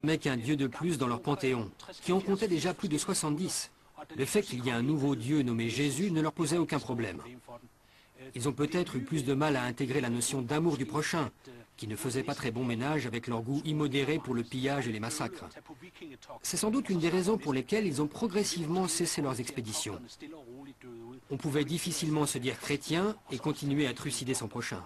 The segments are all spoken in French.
Mais qu'un dieu de plus dans leur panthéon, qui en comptait déjà plus de 70. Le fait qu'il y ait un nouveau dieu nommé Jésus ne leur posait aucun problème. Ils ont peut-être eu plus de mal à intégrer la notion d'amour du prochain, qui ne faisait pas très bon ménage avec leur goût immodéré pour le pillage et les massacres. C'est sans doute une des raisons pour lesquelles ils ont progressivement cessé leurs expéditions. On pouvait difficilement se dire chrétien et continuer à trucider son prochain.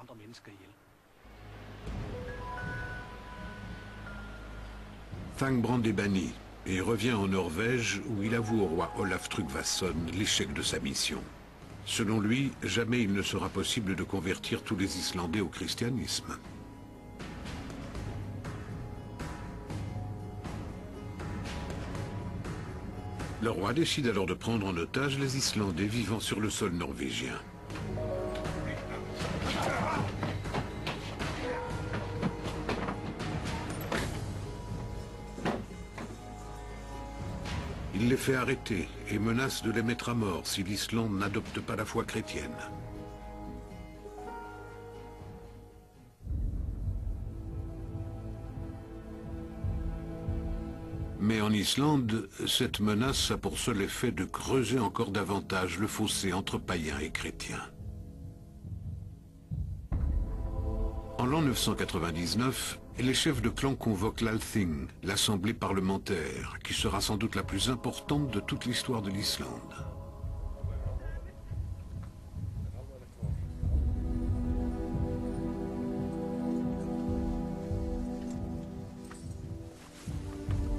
Thangbrand est banni et revient en Norvège où il avoue au roi Olaf Tryggvason l'échec de sa mission. Selon lui, jamais il ne sera possible de convertir tous les Islandais au christianisme. Le roi décide alors de prendre en otage les Islandais vivant sur le sol norvégien. Il les fait arrêter et menace de les mettre à mort si l'Islande n'adopte pas la foi chrétienne. Mais en Islande, cette menace a pour seul effet de creuser encore davantage le fossé entre païens et chrétiens. En l'an 999, les chefs de clan convoquent l'Althing, l'assemblée parlementaire, qui sera sans doute la plus importante de toute l'histoire de l'Islande.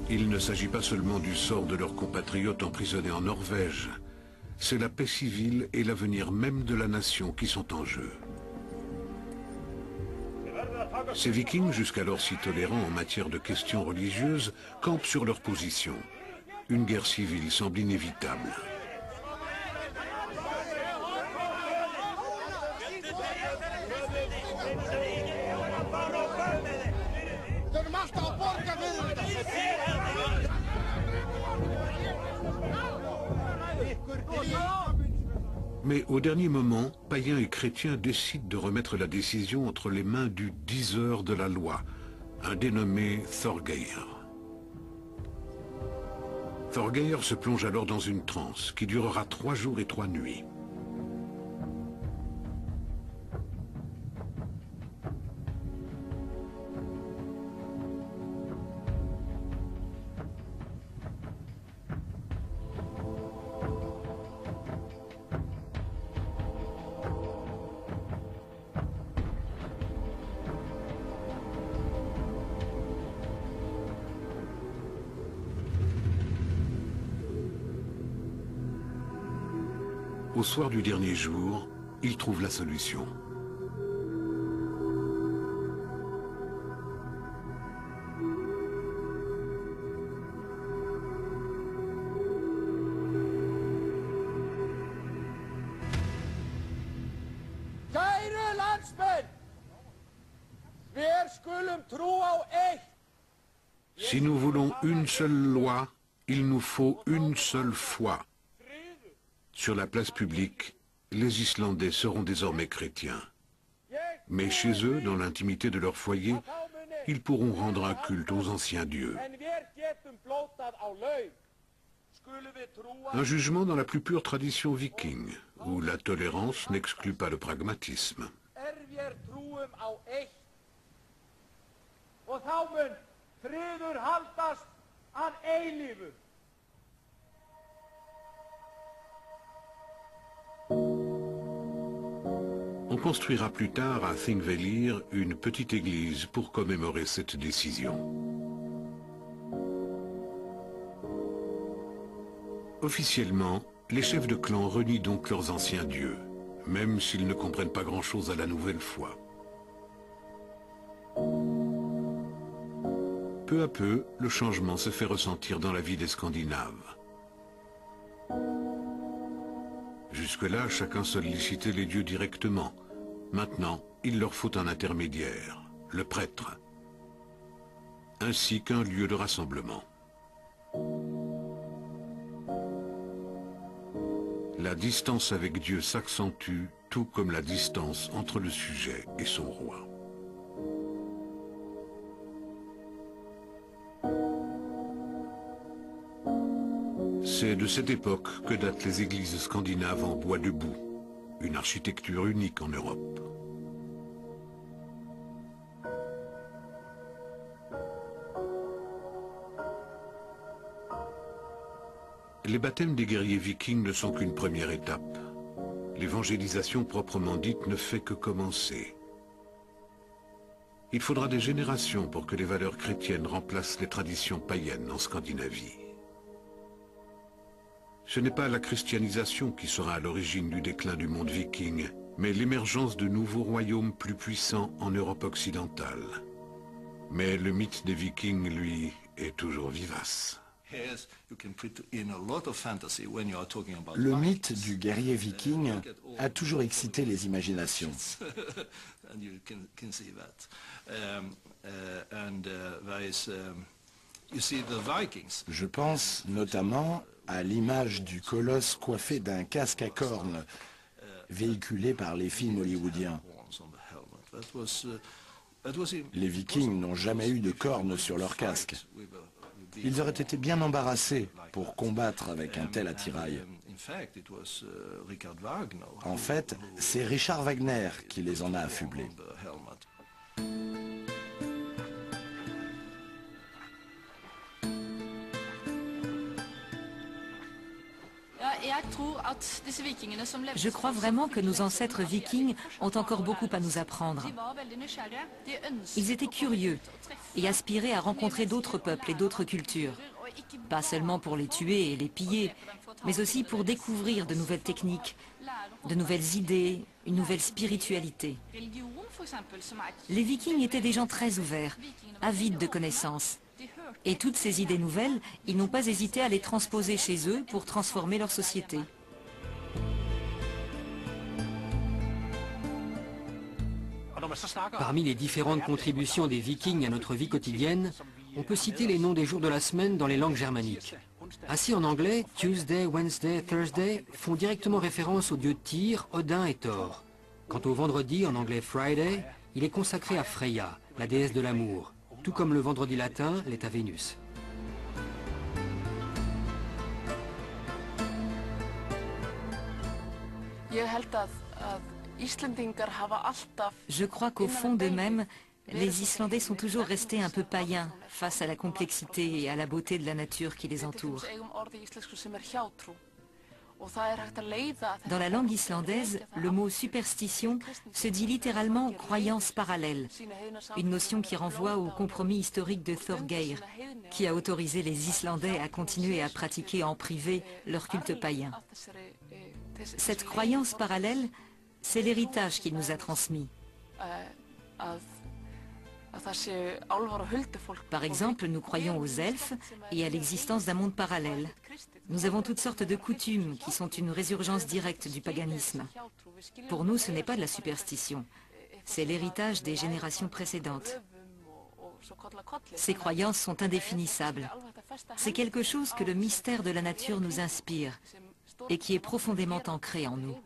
Il ne s'agit pas seulement du sort de leurs compatriotes emprisonnés en Norvège, c'est la paix civile et l'avenir même de la nation qui sont en jeu. Ces Vikings, jusqu'alors si tolérants en matière de questions religieuses, campent sur leur position. Une guerre civile semble inévitable. Mais au dernier moment, païens et chrétiens décident de remettre la décision entre les mains du diseur de la loi, un dénommé Thorgeir. Thorgeir se plonge alors dans une transe qui durera 3 jours et 3 nuits. Au soir du dernier jour, il trouve la solution. Si nous voulons une seule loi, il nous faut une seule foi. Sur la place publique, les Islandais seront désormais chrétiens. Mais chez eux, dans l'intimité de leur foyer, ils pourront rendre un culte aux anciens dieux. Un jugement dans la plus pure tradition viking, où la tolérance n'exclut pas le pragmatisme. On construira plus tard à Thingvellir une petite église pour commémorer cette décision. Officiellement, les chefs de clan renient donc leurs anciens dieux, même s'ils ne comprennent pas grand-chose à la nouvelle foi. Peu à peu, le changement se fait ressentir dans la vie des Scandinaves. Jusque-là, chacun sollicitait les dieux directement. Maintenant, il leur faut un intermédiaire, le prêtre, ainsi qu'un lieu de rassemblement. La distance avec Dieu s'accentue, tout comme la distance entre le sujet et son roi. C'est de cette époque que datent les églises scandinaves en bois debout, une architecture unique en Europe. Les baptêmes des guerriers vikings ne sont qu'une première étape. L'évangélisation proprement dite ne fait que commencer. Il faudra des générations pour que les valeurs chrétiennes remplacent les traditions païennes en Scandinavie. Ce n'est pas la christianisation qui sera à l'origine du déclin du monde viking, mais l'émergence de nouveaux royaumes plus puissants en Europe occidentale. Mais le mythe des vikings, lui, est toujours vivace. Le mythe du guerrier viking a toujours excité les imaginations. Je pense notamment à l'image du colosse coiffé d'un casque à cornes, véhiculé par les films hollywoodiens. Les Vikings n'ont jamais eu de cornes sur leur casque. Ils auraient été bien embarrassés pour combattre avec un tel attirail. En fait, c'est Richard Wagner qui les en a affublés. Je crois vraiment que nos ancêtres vikings ont encore beaucoup à nous apprendre. Ils étaient curieux et aspiraient à rencontrer d'autres peuples et d'autres cultures. Pas seulement pour les tuer et les piller, mais aussi pour découvrir de nouvelles techniques, de nouvelles idées, une nouvelle spiritualité. Les Vikings étaient des gens très ouverts, avides de connaissances. Et toutes ces idées nouvelles, ils n'ont pas hésité à les transposer chez eux pour transformer leur société. Parmi les différentes contributions des Vikings à notre vie quotidienne, on peut citer les noms des jours de la semaine dans les langues germaniques. Ainsi en anglais, Tuesday, Wednesday, Thursday font directement référence aux dieux Tyr, Odin et Thor. Quant au vendredi, en anglais Friday, il est consacré à Freya, la déesse de l'amour, tout comme le vendredi latin l'est à Vénus. Je crois qu'au fond d'eux-mêmes, les Islandais sont toujours restés un peu païens face à la complexité et à la beauté de la nature qui les entoure. Dans la langue islandaise, le mot superstition se dit littéralement croyance parallèle, une notion qui renvoie au compromis historique de Þorgeir, qui a autorisé les Islandais à continuer à pratiquer en privé leur culte païen. Cette croyance parallèle, c'est l'héritage qu'il nous a transmis. Par exemple, nous croyons aux elfes et à l'existence d'un monde parallèle. Nous avons toutes sortes de coutumes qui sont une résurgence directe du paganisme. Pour nous, ce n'est pas de la superstition, c'est l'héritage des générations précédentes. Ces croyances sont indéfinissables. C'est quelque chose que le mystère de la nature nous inspire et qui est profondément ancré en nous.